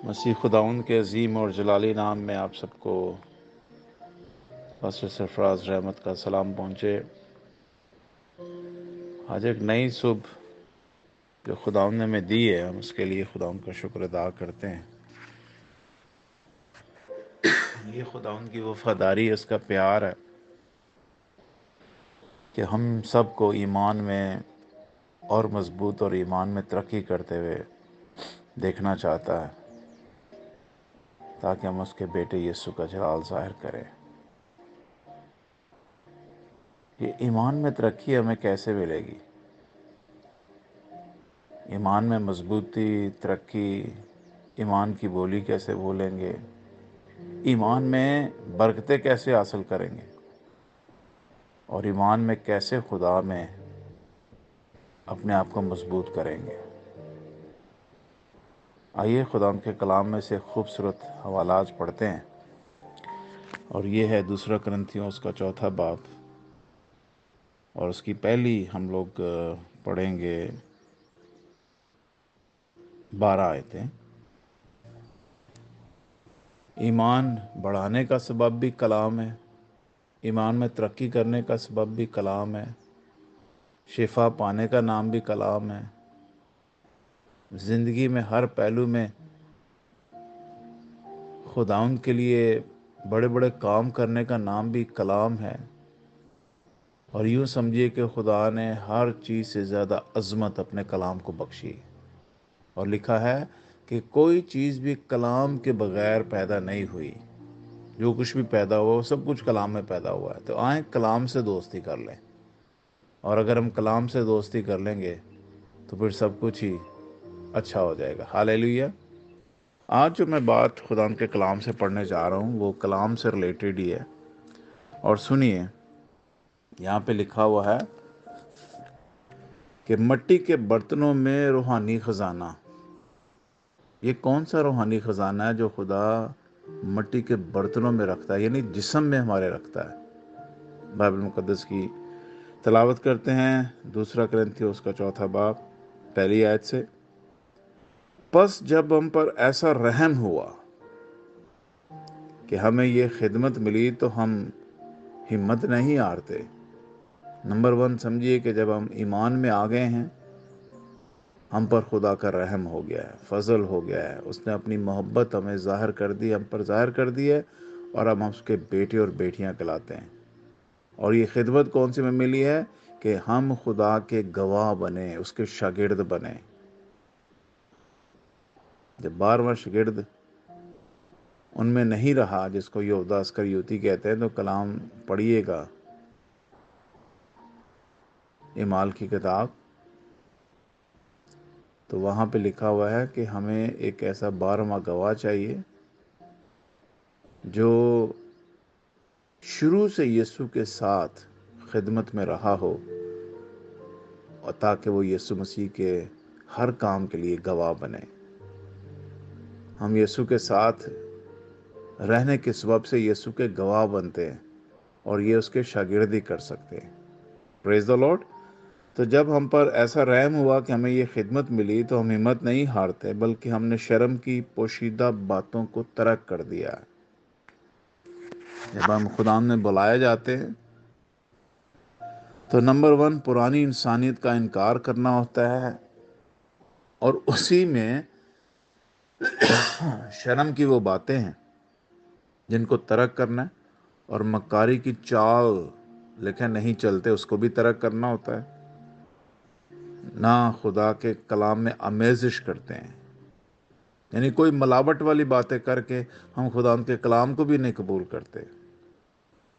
مسیح خداوند کے عظیم اور جلالی نام میں آپ سب کو پاسٹر سرفراز رحمت کا سلام پہنچے۔ آج ایک نئی صبح جو خداوند نے ہمیں دی ہے، ہم اس کے لیے خداوند کا شکر ادا کرتے ہیں۔ یہ خداوند کی وفاداری ہے، اس کا پیار ہے کہ ہم سب کو ایمان میں اور مضبوط اور ایمان میں ترقی کرتے ہوئے دیکھنا چاہتا ہے، تاکہ ہم اس کے بیٹے یسوع کا جلال ظاہر کریں۔ یہ ایمان میں ترقی ہمیں کیسے ملے گی؟ ایمان میں مضبوطی، ترقی، ایمان کی بولی کیسے بولیں گے؟ ایمان میں برکتیں کیسے حاصل کریں گے؟ اور ایمان میں کیسے خدا میں اپنے آپ کو مضبوط کریں گے؟ آئیے خدا کے کلام میں سے خوبصورت حوالات پڑھتے ہیں، اور یہ ہے 2 کرنتھیوں اس کا 4 باب، اور اس کی پہلی ہم لوگ پڑھیں گے 12 آیتیں۔ ایمان بڑھانے کا سبب بھی کلام ہے، ایمان میں ترقی کرنے کا سبب بھی کلام ہے، شفا پانے کا نام بھی کلام ہے، زندگی میں ہر پہلو میں خداوند کے لیے بڑے بڑے کام کرنے کا نام بھی کلام ہے۔ اور یوں سمجھیے کہ خدا نے ہر چیز سے زیادہ عظمت اپنے کلام کو بخشی، اور لکھا ہے کہ کوئی چیز بھی کلام کے بغیر پیدا نہیں ہوئی۔ جو کچھ بھی پیدا ہوا وہ سب کچھ کلام میں پیدا ہوا ہے۔ تو آئیں کلام سے دوستی کر لیں، اور اگر ہم کلام سے دوستی کر لیں گے تو پھر سب کچھ ہی اچھا ہو جائے گا۔ ہاللیلویہ۔ آج جو میں بات خدا کے کلام سے پڑھنے جا رہا ہوں وہ کلام سے ریلیٹڈ ہی ہے، اور سنیے، یہاں پہ لکھا ہوا ہے کہ مٹی کے برتنوں میں روحانی خزانہ۔ یہ کون سا روحانی خزانہ ہے جو خدا مٹی کے برتنوں میں رکھتا ہے، یعنی جسم میں ہمارے رکھتا ہے؟ بائبل مقدس کی تلاوت کرتے ہیں 2 کرنتھیوں اس کا 4 باب، پہلی آیت سے۔ پس جب ہم پر ایسا رحم ہوا کہ ہمیں یہ خدمت ملی تو ہم ہمت نہیں ہارتے۔ نمبر 1 سمجھیے کہ جب ہم ایمان میں آ گئے ہیں، ہم پر خدا کا رحم ہو گیا ہے، فضل ہو گیا ہے، اس نے اپنی محبت ہمیں ظاہر کر دی، ہم پر ظاہر کر دی ہے، اور ہم اس کے بیٹے اور بیٹیاں کہلاتے ہیں۔ اور یہ خدمت کون سی میں ملی ہے؟ کہ ہم خدا کے گواہ بنے، اس کے شاگرد بنے۔ جب 12واں شاگرد ان میں نہیں رہا، جس کو یہودا اسکریوتی کہتے ہیں، تو کلام پڑھیے گا، اعمال کی کتاب، تو وہاں پہ لکھا ہوا ہے کہ ہمیں ایک ایسا 12واں گواہ چاہیے جو شروع سے یسوع کے ساتھ خدمت میں رہا ہو، اور تاکہ وہ یسوع مسیح کے ہر کام کے لیے گواہ بنے۔ ہم یسوع کے ساتھ رہنے کے سبب سے یسوع کے گواہ بنتے ہیں، اور یہ اس کے شاگردی کر سکتے ہیں۔ پریز دی لارڈ۔ تو جب ہم پر ایسا رحم ہوا کہ ہمیں یہ خدمت ملی تو ہم ہمت نہیں ہارتے، بلکہ ہم نے شرم کی پوشیدہ باتوں کو ترک کر دیا۔ جب ہم خدا میں بلائے جاتے ہیں تو نمبر 1 پرانی انسانیت کا انکار کرنا ہوتا ہے، اور اسی میں شرم کی وہ باتیں ہیں جن کو ترک کرنا ہے، اور مکاری کی چال لکھے نہیں چلتے، اس کو بھی ترک کرنا ہوتا ہے۔ نہ خدا کے کلام میں آمیزش کرتے ہیں، یعنی کوئی ملاوٹ والی باتیں کر کے ہم خدا ان کے کلام کو بھی نہیں قبول کرتے،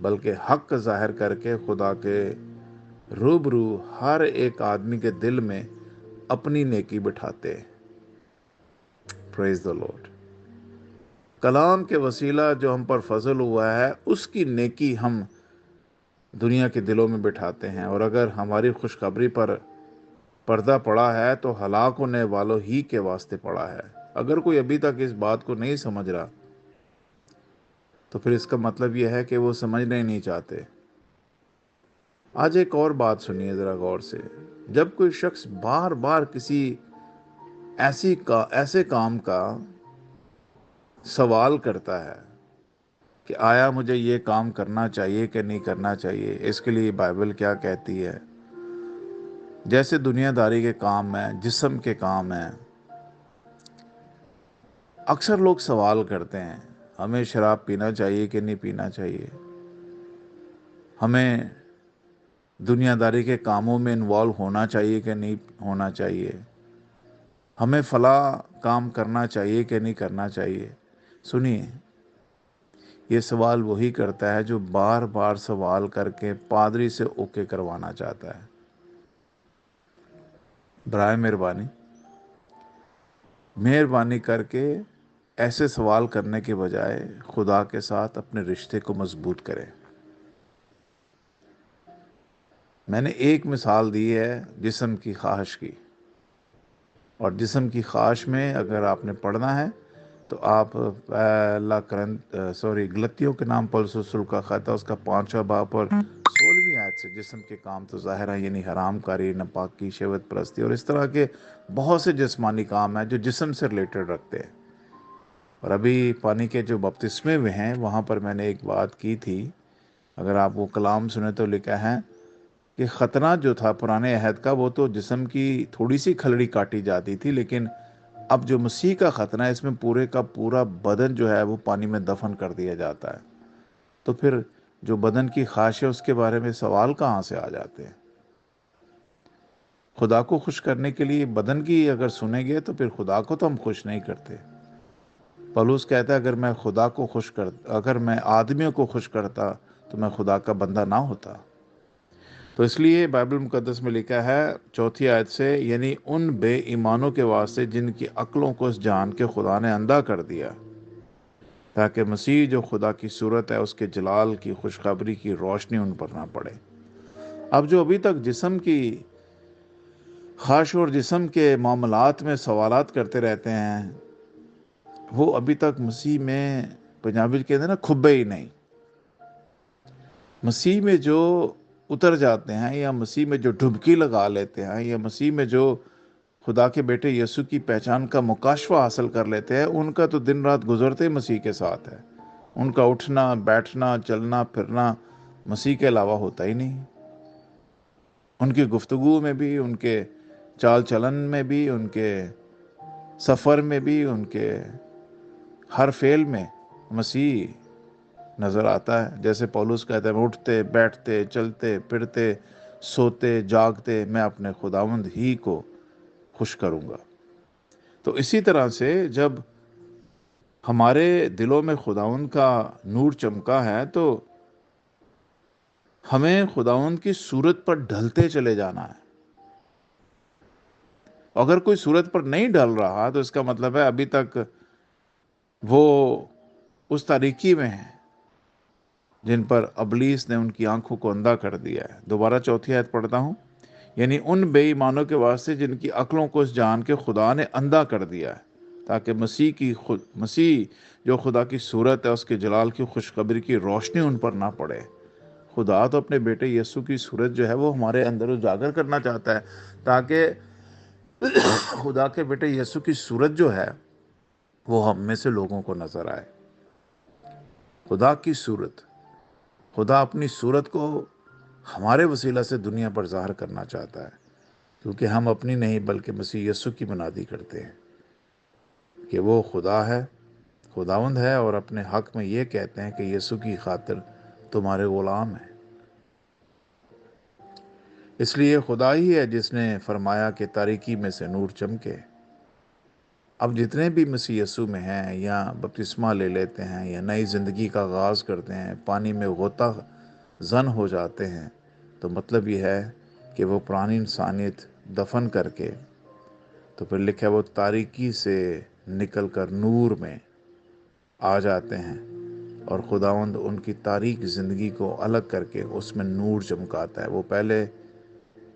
بلکہ حق ظاہر کر کے خدا کے روبرو ہر ایک آدمی کے دل میں اپنی نیکی بٹھاتے ہیں۔ پریز دی لارڈ۔ کلام کے وسیلہ جو ہم پر فضل ہوا ہے، اس کی نیکی ہم دنیا کے دلوں میں بٹھاتے ہیں، اور اگر ہماری خوشخبری پر پردہ پڑا ہے تو ہلاک ہونے والوں ہی کے واسطے پڑا ہے۔ اگر کوئی ابھی تک اس بات کو نہیں سمجھ رہا تو پھر اس کا مطلب یہ ہے کہ وہ سمجھنا ہی نہیں چاہتے۔ آج ایک اور بات سنیے ذرا غور سے۔ جب کوئی شخص بار بار کسی ایسے کام کا سوال کرتا ہے کہ آیا مجھے یہ کام کرنا چاہیے کہ نہیں کرنا چاہیے، اس کے لیے بائبل کیا کہتی ہے۔ جیسے دنیا داری کے کام ہیں، جسم کے کام ہیں، اکثر لوگ سوال کرتے ہیں ہمیں شراب پینا چاہیے کہ نہیں پینا چاہیے، ہمیں دنیا داری کے کاموں میں انوالو ہونا چاہیے کہ نہیں ہونا چاہیے، ہمیں فلاں کام کرنا چاہیے کہ نہیں کرنا چاہیے۔ سنیے، یہ سوال وہی کرتا ہے جو بار بار سوال کر کے پادری سے اوکے کروانا چاہتا ہے۔ برائے مہربانی کر کے ایسے سوال کرنے کے بجائے خدا کے ساتھ اپنے رشتے کو مضبوط کریں۔ میں نے ایک مثال دی ہے جسم کی خواہش کی، اور جسم کی خواہش میں اگر آپ نے پڑھنا ہے تو آپ غلطیوں کے نام پولس رسول کا خط ہے، اس کا 5واں باب اور 16ویں آیت سے جسم کے کام تو ظاہر ہے، یعنی حرام کاری، ناپاکی، شہوت پرستی اور اس طرح کے بہت سے جسمانی کام ہیں جو جسم سے ریلیٹڈ رکھتے ہیں۔ اور ابھی پانی کے جو بپتسمے ہوئے ہیں وہاں پر میں نے ایک بات کی تھی، اگر آپ وہ کلام سنیں تو لکھا ہے کہ ختنہ جو تھا پرانے عہد کا وہ تو جسم کی تھوڑی سی کھلڑی کاٹی جاتی تھی، لیکن اب جو مسیح کا ختنہ ہے اس میں پورے کا پورا بدن جو ہے وہ پانی میں دفن کر دیا جاتا ہے۔ تو پھر جو بدن کی خواہش ہے اس کے بارے میں سوال کہاں سے آ جاتے ہیں؟ خدا کو خوش کرنے کے لیے بدن کی اگر سنیں گے تو پھر خدا کو تو ہم خوش نہیں کرتے۔ پولس کہتا ہے اگر میں آدمیوں کو خوش کرتا تو میں خدا کا بندہ نہ ہوتا۔ تو اس لیے بائبل مقدس میں لکھا ہے 4 آیت سے، یعنی ان بے ایمانوں کے واسطے جن کی عقلوں کو اس جان کے خدا نے اندھا کر دیا، تاکہ مسیح جو خدا کی صورت ہے اس کے جلال کی خوشخبری کی روشنی ان پر نہ پڑے۔ اب جو ابھی تک جسم کی خواہش اور جسم کے معاملات میں سوالات کرتے رہتے ہیں، وہ ابھی تک مسیح میں، پنجابی کہتے ہیں نا، کھبے ہی نہیں۔ مسیح میں جو اتر جاتے ہیں یا مسیح میں جو ڈبکی لگا لیتے ہیں یا مسیح میں جو خدا کے بیٹے یسوع کی پہچان کا مکاشفہ حاصل کر لیتے ہیں، ان کا تو دن رات گزرتے مسیح کے ساتھ ہے۔ ان کا اٹھنا بیٹھنا چلنا پھرنا مسیح کے علاوہ ہوتا ہی نہیں۔ ان کی گفتگو میں بھی، ان کے چال چلن میں بھی، ان کے سفر میں بھی، ان کے ہر فعل میں مسیح نظر آتا ہے۔ جیسے پولس کہتا ہے، اٹھتے بیٹھتے چلتے پھرتے سوتے جاگتے میں اپنے خداوند ہی کو خوش کروں گا۔ تو اسی طرح سے جب ہمارے دلوں میں خداوند کا نور چمکا ہے تو ہمیں خداوند کی صورت پر ڈھلتے چلے جانا ہے۔ اگر کوئی صورت پر نہیں ڈھل رہا تو اس کا مطلب ہے ابھی تک وہ اس تاریکی میں ہے جن پر ابلیس نے ان کی آنکھوں کو اندھا کر دیا ہے۔ دوبارہ 4 آیت پڑھتا ہوں، یعنی ان بے ایمانوں کے واسطے جن کی عقلوں کو اس جان کے خدا نے اندھا کر دیا ہے، تاکہ مسیح جو خدا کی صورت ہے اس کے جلال کی خوشخبری کی روشنی ان پر نہ پڑے۔ خدا تو اپنے بیٹے یسوع کی صورت جو ہے وہ ہمارے اندر اجاگر کرنا چاہتا ہے، تاکہ خدا کے بیٹے یسوع کی صورت جو ہے وہ ہم میں سے لوگوں کو نظر آئے۔ خدا کی صورت، خدا اپنی صورت کو ہمارے وسیلہ سے دنیا پر ظاہر کرنا چاہتا ہے، کیونکہ ہم اپنی نہیں بلکہ مسیح یسوع کی بنیادی کرتے ہیں کہ وہ خدا ہے، خداوند ہے، اور اپنے حق میں یہ کہتے ہیں کہ یسوع کی خاطر تمہارے غلام ہیں۔ اس لیے خدا ہی ہے جس نے فرمایا کہ تاریکی میں سے نور چمکے۔ اب جتنے بھی مسیح یسوع میں ہیں یا بپتسمہ لے لیتے ہیں یا نئی زندگی کا آغاز کرتے ہیں، پانی میں غوطہ زن ہو جاتے ہیں، تو مطلب یہ ہے کہ وہ پرانی انسانیت دفن کر کے، تو پھر لکھا ہے وہ تاریکی سے نکل کر نور میں آ جاتے ہیں، اور خداوند ان کی تاریک زندگی کو الگ کر کے اس میں نور چمکاتا ہے۔ وہ پہلے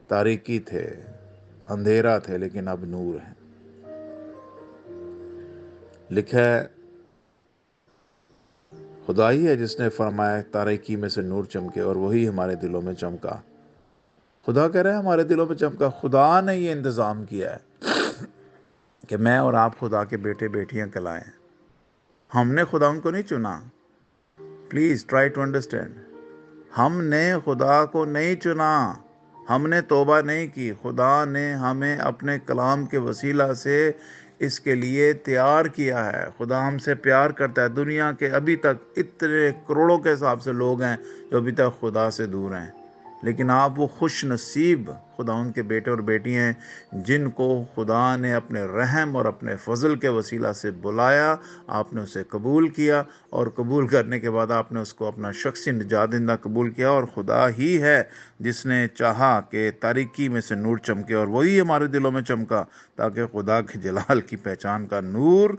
تاریکی تھے، اندھیرا تھے، لیکن اب نور ہیں۔ لکھا ہے خدا ہی ہے جس نے فرمایا تاریکی میں سے نور چمکے، اور وہی ہمارے دلوں میں چمکا۔ خدا کہہ رہا ہے ہمارے دلوں میں چمکا۔ خدا نے یہ انتظام کیا ہے کہ میں اور آپ خدا کے بیٹے بیٹیاں کہلائیں۔ ہم نے خدا ان کو نہیں چنا. Please try to understand. ہم نے خدا کو نہیں چنا، ہم نے توبہ نہیں کی. خدا نے ہمیں اپنے کلام کے وسیلہ سے اس کے لیے تیار کیا ہے. خدا ہم سے پیار کرتا ہے. دنیا کے ابھی تک اتنے کروڑوں کے حساب سے لوگ ہیں جو ابھی تک خدا سے دور ہیں، لیکن آپ وہ خوش نصیب خدا ان کے بیٹے اور بیٹی ہیں جن کو خدا نے اپنے رحم اور اپنے فضل کے وسیلہ سے بلایا. آپ نے اسے قبول کیا، اور قبول کرنے کے بعد آپ نے اس کو اپنا شخصی نجات دہندہ قبول کیا. اور خدا ہی ہے جس نے چاہا کہ تاریکی میں سے نور چمکے، اور وہی ہمارے دلوں میں چمکا تاکہ خدا کے جلال کی پہچان کا نور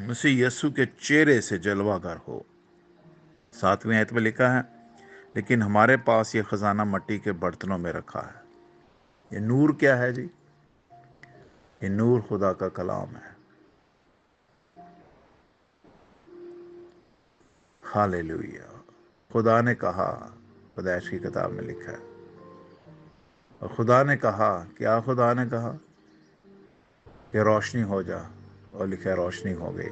مسیح یسو کے چہرے سے جلوہ گر ہو. 7ویں آیت میں لکھا ہے، لیکن ہمارے پاس یہ خزانہ مٹی کے برتنوں میں رکھا ہے. یہ نور کیا ہے جی؟ یہ نور خدا کا کلام ہے. ہاللیلویہ. خدا نے کہا، پیدائش کی کتاب میں لکھا ہے، اور خدا نے کہا، کیا خدا نے کہا کہ روشنی ہو جا، اور لکھا ہے روشنی ہو گئی.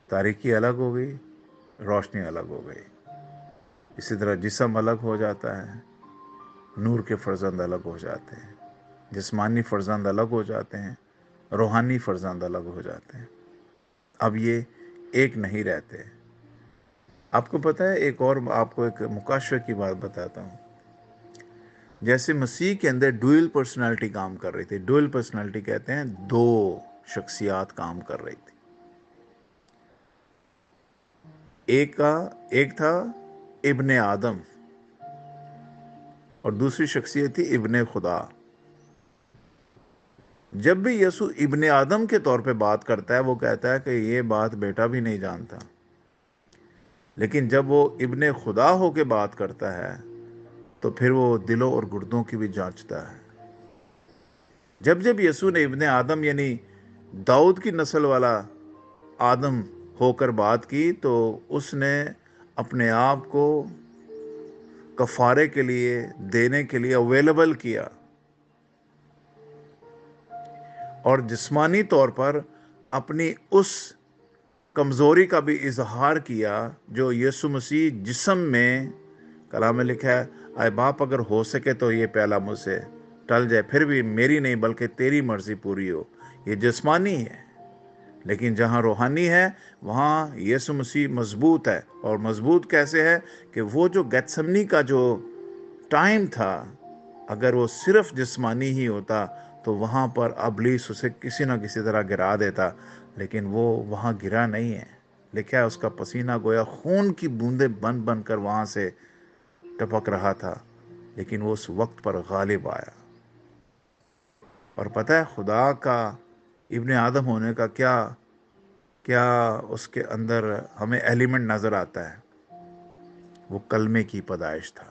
تاریکی الگ ہو گئی، روشنی الگ ہو گئی. اسی طرح جسم الگ ہو جاتا ہے، نور کے فرزند الگ ہو جاتے ہیں. جسمانی فرزند الگ ہو جاتے ہیں، روحانی فرزند الگ ہو جاتے ہیں. اب یہ ایک نہیں رہتے. آپ کو پتہ ہے، ایک اور آپ کو ایک مکاشفے کی بات بتاتا ہوں. جیسے مسیح کے اندر ڈوئل پرسنالٹی کام کر رہی تھی. ڈوئل پرسنالٹی کہتے ہیں دو شخصیات کام کر رہی تھی. ایک تھا ابن آدم، اور دوسری شخصیت تھی ابن خدا. جب بھی یسوع ابن آدم کے طور پہ بات کرتا ہے، وہ کہتا ہے کہ یہ بات بیٹا بھی نہیں جانتا. لیکن جب وہ ابن خدا ہو کے بات کرتا ہے تو پھر وہ دلوں اور گردوں کی بھی جانچتا ہے. جب جب یسوع نے ابن آدم یعنی داؤد کی نسل والا آدم ہو کر بات کی، تو اس نے اپنے آپ کو کفارے کے لیے دینے کے لیے اویلیبل کیا، اور جسمانی طور پر اپنی اس کمزوری کا بھی اظہار کیا جو یسوع مسیح جسم میں. کلام میں لکھا ہے، اے باپ اگر ہو سکے تو یہ پیالہ مجھ سے ٹل جائے، پھر بھی میری نہیں بلکہ تیری مرضی پوری ہو. یہ جسمانی ہے، لیکن جہاں روحانی ہے وہاں یسوع مسیح مضبوط ہے. اور مضبوط کیسے ہے کہ وہ جو گیتسمنی کا جو ٹائم تھا، اگر وہ صرف جسمانی ہی ہوتا تو وہاں پر ابلیس اسے کسی نہ کسی طرح گرا دیتا، لیکن وہ وہاں گرا نہیں ہے. لکھا ہے اس کا پسینہ گویا خون کی بوندیں بن بن کر وہاں سے ٹپک رہا تھا، لیکن وہ اس وقت پر غالب آیا. اور پتہ ہے خدا کا ابن آدم ہونے کا کیا اس کے اندر ہمیں ایلیمنٹ نظر آتا ہے؟ وہ کلمے کی پیدائش تھا،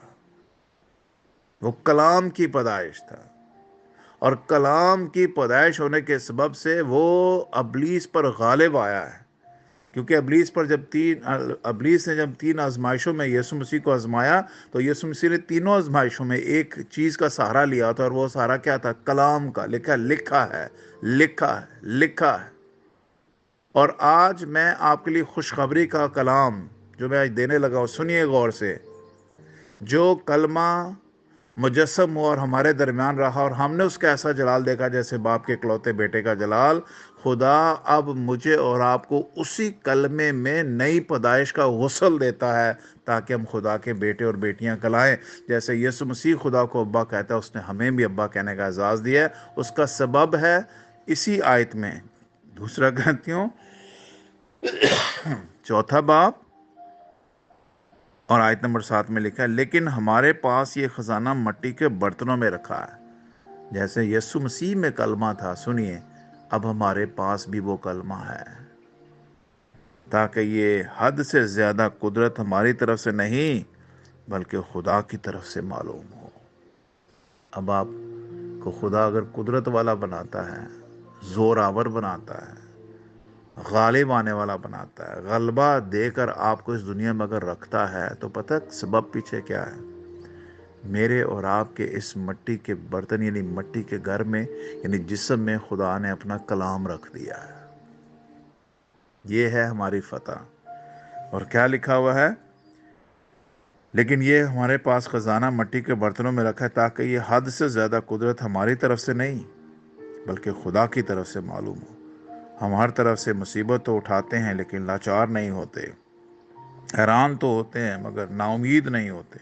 وہ کلام کی پیدائش تھا. اور کلام کی پیدائش ہونے کے سبب سے وہ ابلیس پر غالب آیا ہے. کیونکہ ابلیس نے جب 3 آزمائشوں میں یسوع مسیح کو آزمایا، تو یسوع مسیح نے تینوں آزمائشوں میں ایک چیز کا سہارا لیا تھا، اور وہ سہارا کیا تھا؟ کلام کا. لکھا ہے. اور آج میں آپ کے لیے خوشخبری کا کلام جو میں آج دینے لگا ہوں، سنیے غور سے. جو کلمہ مجسم ہوا اور ہمارے درمیان رہا، اور ہم نے اس کا ایسا جلال دیکھا جیسے باپ کے اکلوتے بیٹے کا جلال. خدا اب مجھے اور آپ کو اسی کلمے میں نئی پیدائش کا غسل دیتا ہے تاکہ ہم خدا کے بیٹے اور بیٹیاں کہلائیں. جیسے یسوع مسیح خدا کو ابا کہتا ہے، اس نے ہمیں بھی ابا کہنے کا اعزاز دیا ہے. اس کا سبب ہے اسی آیت میں. 2 کرنتھیوں 4 باب اور آیت نمبر 7 میں لکھا ہے، لیکن ہمارے پاس یہ خزانہ مٹی کے برتنوں میں رکھا ہے. جیسے یسوع مسیح میں کلمہ تھا، سنیے اب ہمارے پاس بھی وہ کلمہ ہے، تاکہ یہ حد سے زیادہ قدرت ہماری طرف سے نہیں بلکہ خدا کی طرف سے معلوم ہو. اب آپ کو خدا اگر قدرت والا بناتا ہے، زور آور بناتا ہے، غالب آنے والا بناتا ہے، غلبہ دے کر آپ کو اس دنیا میں اگر رکھتا ہے، تو پتہ سبب پیچھے کیا ہے؟ میرے اور آپ کے اس مٹی کے برتن یعنی مٹی کے گھر میں یعنی جسم میں خدا نے اپنا کلام رکھ دیا ہے. یہ ہے ہماری فتح. اور کیا لکھا ہوا ہے؟ لیکن یہ ہمارے پاس خزانہ مٹی کے برتنوں میں رکھا ہے تاکہ یہ حد سے زیادہ قدرت ہماری طرف سے نہیں بلکہ خدا کی طرف سے معلوم ہو. ہم ہر طرف سے مصیبت تو اٹھاتے ہیں لیکن لاچار نہیں ہوتے. حیران تو ہوتے ہیں مگر نا امید نہیں ہوتے.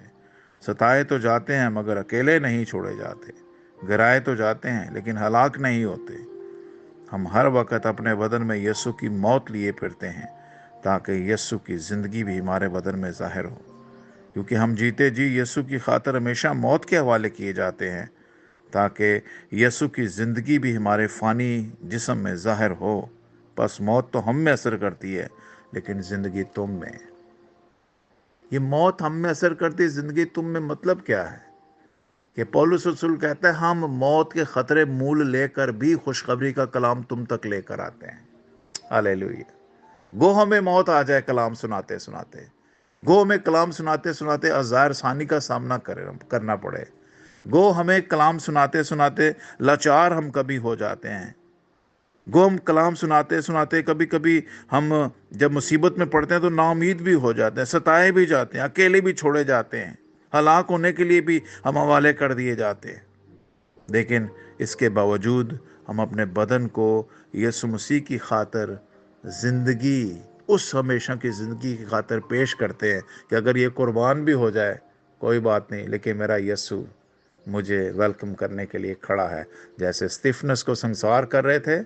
ستائے تو جاتے ہیں مگر اکیلے نہیں چھوڑے جاتے. گرائے تو جاتے ہیں لیکن ہلاک نہیں ہوتے. ہم ہر وقت اپنے بدن میں یسوع کی موت لیے پھرتے ہیں تاکہ یسوع کی زندگی بھی ہمارے بدن میں ظاہر ہو. کیونکہ ہم جیتے جی یسوع کی خاطر ہمیشہ موت کے حوالے کیے جاتے ہیں تاکہ یسوع کی زندگی بھی ہمارے فانی جسم میں ظاہر ہو. پس موت تو ہم میں اثر کرتی ہے لیکن زندگی تم میں. یہ موت ہم میں اثر کرتی ہے، زندگی تم میں، مطلب کیا ہے؟ کہ پولس رسول کہتا ہے ہم موت کے خطرے مول لے کر بھی خوشخبری کا کلام تم تک لے کر آتے ہیں. ہاللیلویہ. گو ہمیں موت آ جائے کلام سناتے سناتے، گو ہمیں کلام سناتے سناتے عذار ثانی کا سامنا کرنا پڑے، گو ہمیں کلام سناتے سناتے لاچار ہم کبھی ہو جاتے ہیں، گو ہم کلام سناتے سناتے کبھی کبھی ہم جب مصیبت میں پڑتے ہیں تو نا امید بھی ہو جاتے ہیں، ستائے بھی جاتے ہیں، اکیلے بھی چھوڑے جاتے ہیں، ہلاک ہونے کے لیے بھی ہم حوالے کر دیے جاتے ہیں. لیکن اس کے باوجود ہم اپنے بدن کو یسوع مسیح کی خاطر زندگی، اس ہمیشہ کی زندگی کی خاطر پیش کرتے ہیں کہ اگر یہ قربان بھی ہو جائے کوئی بات نہیں، لیکن میرا یسوع مجھے ویلکم کرنے کے لیے کھڑا ہے. جیسے استفنس کو سنسار کر رہے تھے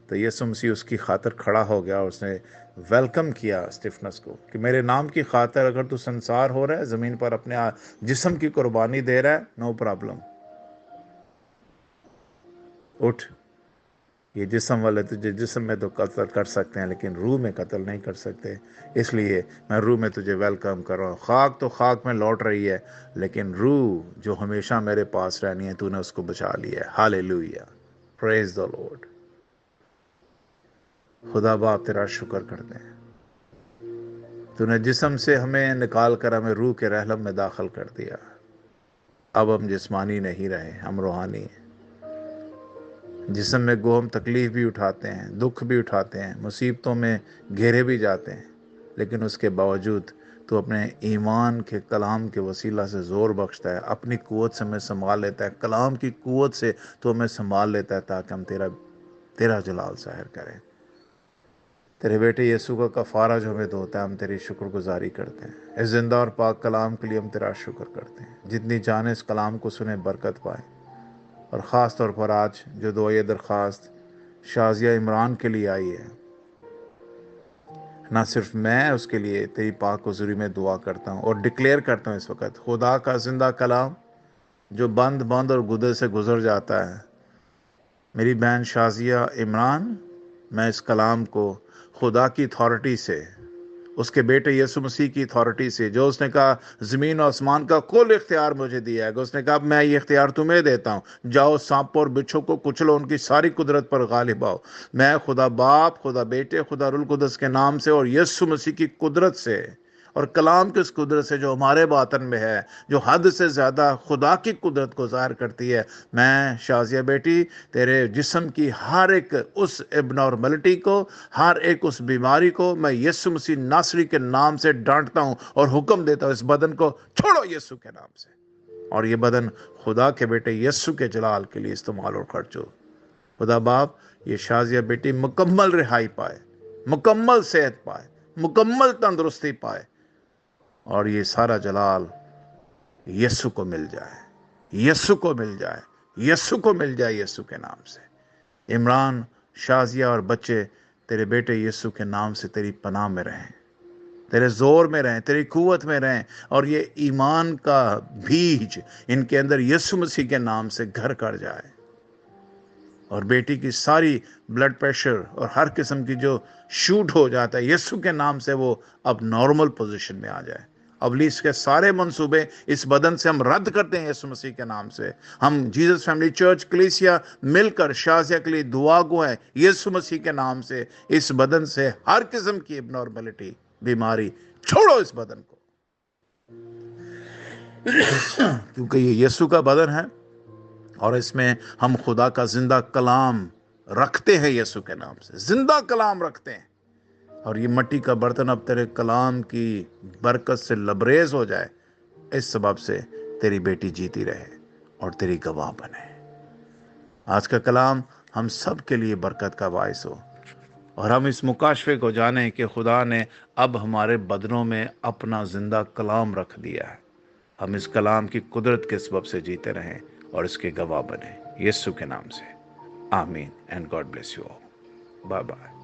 تو یسوع مسیح اس کی خاطر کھڑا ہو گیا اور اس نے ویلکم کیا اسٹیفنس کو کہ میرے نام کی خاطر اگر تو سنسار ہو رہا ہے، زمین پر اپنے جسم کی قربانی دے رہا ہے، نو پرابلم، اٹھ. یہ جسم والے تجھے جسم میں تو قتل کر سکتے ہیں لیکن روح میں قتل نہیں کر سکتے. اس لیے میں روح میں تجھے ویلکم کر رہا ہوں. خاک تو خاک میں لوٹ رہی ہے لیکن روح جو ہمیشہ میرے پاس رہنی ہے تو نے اس کو بچا لیا ہے. ہاللیلویہ. پریز دی لارڈ. خدا باپ تیرا شکر کرتے ہیں، تو نے جسم سے ہمیں نکال کر ہمیں روح کے رحلم میں داخل کر دیا. اب ہم جسمانی نہیں رہے، ہم روحانی ہیں. جسم میں گو ہم تکلیف بھی اٹھاتے ہیں، دکھ بھی اٹھاتے ہیں، مصیبتوں میں گھیرے بھی جاتے ہیں، لیکن اس کے باوجود تو اپنے ایمان کے کلام کے وسیلہ سے زور بخشتا ہے، اپنی قوت سے ہمیں سنبھال لیتا ہے، کلام کی قوت سے تو ہمیں سنبھال لیتا ہے تاکہ ہم تیرا جلال ظاہر کریں. تیرے بیٹے یسوع کا کفارہ جو ہمیں دھوتا ہے، ہم تیری شکر گزاری کرتے ہیں. اس زندہ اور پاک کلام کے لیے ہم تیرا شکر کرتے ہیں. جتنی جانیں اس کلام کو سنیں برکت پائیں. اور خاص طور پر آج جو دعائے درخواست شازیہ عمران کے لیے آئی ہے، نہ صرف میں اس کے لیے تیری پاک حضوری میں دعا کرتا ہوں اور ڈکلیئر کرتا ہوں اس وقت خدا کا زندہ کلام جو بند اور گدے سے گزر جاتا ہے. میری بہن شازیہ عمران، میں اس کلام کو خدا کی اتھارٹی سے، اس کے بیٹے یسوع مسیح کی اتھارٹی سے، جو اس نے کہا زمین و آسمان کا کل اختیار مجھے دیا ہے، کہ اس نے کہا میں یہ اختیار تمہیں دیتا ہوں، جاؤ سانپوں اور بچھوں کو کچلو، ان کی ساری قدرت پر غالب آؤ. میں خدا باپ، خدا بیٹے، خدا روح القدس کے نام سے اور یسوع مسیح کی قدرت سے اور کلام کی اس قدرت سے جو ہمارے باطن میں ہے، جو حد سے زیادہ خدا کی قدرت کو ظاہر کرتی ہے، میں شازیہ بیٹی تیرے جسم کی ہر ایک اس ابنارملٹی کو، ہر ایک اس بیماری کو میں یسوع مسیح ناصری کے نام سے ڈانٹتا ہوں اور حکم دیتا ہوں اس بدن کو چھوڑو یسوع کے نام سے، اور یہ بدن خدا کے بیٹے یسوع کے جلال کے لیے استعمال اور خرچ ہو. خدا باپ یہ شازیہ بیٹی مکمل رہائی پائے، مکمل صحت پائے، مکمل تندرستی پائے، اور یہ سارا جلال یسوع کو مل جائے، یسوع کو مل جائے، یسوع کو مل جائے یسوع کے نام سے. عمران، شازیہ اور بچے تیرے بیٹے یسوع کے نام سے تیری پناہ میں رہیں، تیرے زور میں رہیں، تیری قوت میں رہیں، اور یہ ایمان کا بیج ان کے اندر یسوع مسیح کے نام سے گھر کر جائے، اور بیٹی کی ساری بلڈ پریشر اور ہر قسم کی جو شوٹ ہو جاتا ہے یسوع کے نام سے وہ اب نارمل پوزیشن میں آ جائے. ابلیس کے سارے منصوبے اس بدن سے ہم رد کرتے ہیں یسوع مسیح کے نام سے. ہم جیزس فیملی چرچ کلیسیا مل کر شازیہ کے لیے دعا گو ہیں یسوع مسیح کے نام سے. اس بدن سے ہر قسم کی ابنارملٹی، بیماری چھوڑو اس بدن کو، کیونکہ یہ یسوع کا بدن ہے اور اس میں ہم خدا کا زندہ کلام رکھتے ہیں، یسوع کے نام سے زندہ کلام رکھتے ہیں، اور یہ مٹی کا برتن اب تیرے کلام کی برکت سے لبریز ہو جائے، اس سبب سے تیری بیٹی جیتی رہے اور تیری گواہ بنے۔ آج کا کلام ہم سب کے لیے برکت کا باعث ہو، اور ہم اس مکاشفے کو جانیں کہ خدا نے اب ہمارے بدنوں میں اپنا زندہ کلام رکھ دیا ہے۔ ہم اس کلام کی قدرت کے سبب سے جیتے رہیں اور اس کے گواہ بنیں، یسوع کے نام سے آمین، and God bless you all, bye bye.